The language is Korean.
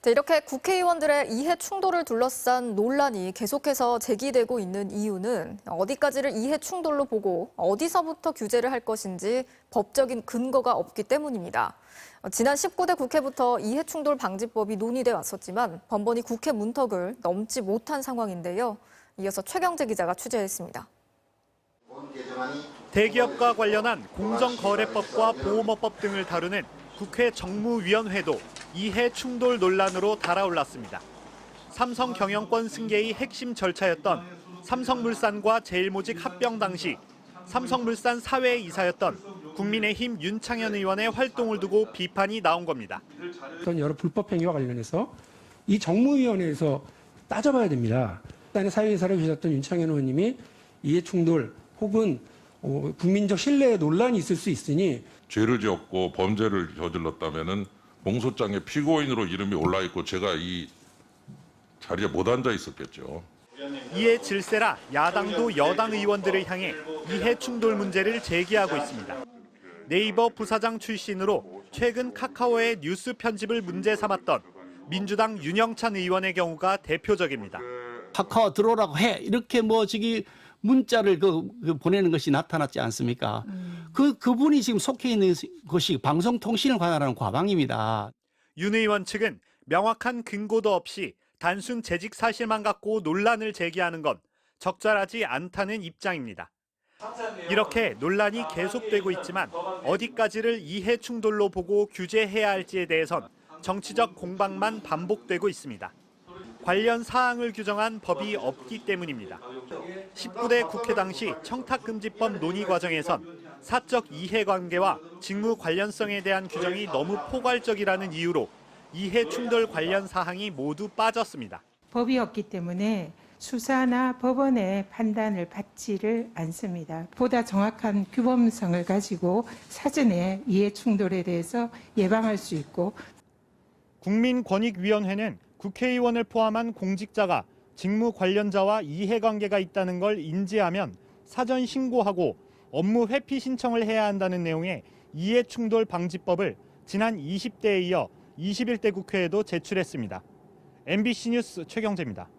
이렇게 국회의원들의 이해 충돌을 둘러싼 논란이 계속해서 제기되고 있는 이유는 어디까지를 이해 충돌로 보고 어디서부터 규제를 할 것인지 법적인 근거가 없기 때문입니다. 지난 19대 국회부터 이해 충돌 방지법이 논의돼 왔었지만 번번이 국회 문턱을 넘지 못한 상황인데요. 이어서 최경재 기자가 취재했습니다. 대기업과 관련한 공정거래법과 보호업법 등을 다루는 국회 정무위원회도 이해 충돌 논란으로 달아올랐습니다. 삼성 경영권 승계의 핵심 절차였던 삼성물산과 제일모직 합병 당시 삼성물산 사회이사였던 국민의힘 윤창현 의원의 활동을 두고 비판이 나온 겁니다. 어떤 여러 불법 행위와 관련해서 이 정무위원회에서 따져봐야 됩니다. 일단은 사회이사를 계셨던 윤창현 의원님이 이해 충돌 혹은 국민적 신뢰에 논란이 있을 수 있으니 죄를 지었고 범죄를 저질렀다면은 공소장에 피고인으로 이름이 올라 있고 제가 이 자리에 못 앉아 있었겠죠. 이에 질세라 야당도 여당 의원들을 향해 이해 충돌 문제를 제기하고 있습니다. 네이버 부사장 출신으로 최근 카카오의 뉴스 편집을 문제 삼았던 민주당 윤영찬 의원의 경우가 대표적입니다. 카카오 들어오라고 해 이렇게 문자를 보내는 것이 나타났지 않습니까? 그분이 지금 속해 있는 것이 방송통신을 관할하는 과방입니다. 윤 의원 측은 명확한 근거도 없이 단순 재직 사실만 갖고 논란을 제기하는 건 적절하지 않다는 입장입니다. 이렇게 논란이 계속되고 있지만 어디까지를 이해 충돌로 보고 규제해야 할지에 대해선 정치적 공방만 반복되고 있습니다. 관련 사항을 규정한 법이 없기 때문입니다. 19대 국회 당시 청탁금지법 논의 과정에선 사적 이해관계와 직무 관련성에 대한 규정이 너무 포괄적이라는 이유로 이해 충돌 관련 사항이 모두 빠졌습니다. 법이 없기 때문에 수사나 법원의 판단을 받지를 않습니다. 보다 정확한 규범성을 가지고 사전에 이해 충돌에 대해서 예방할 수 있고 국민권익위원회는 국회의원을 포함한 공직자가 직무 관련자와 이해관계가 있다는 걸 인지하면 사전 신고하고 업무 회피 신청을 해야 한다는 내용의 이해충돌 방지법을 지난 20대에 이어 21대 국회에도 제출했습니다. MBC 뉴스 최경재입니다.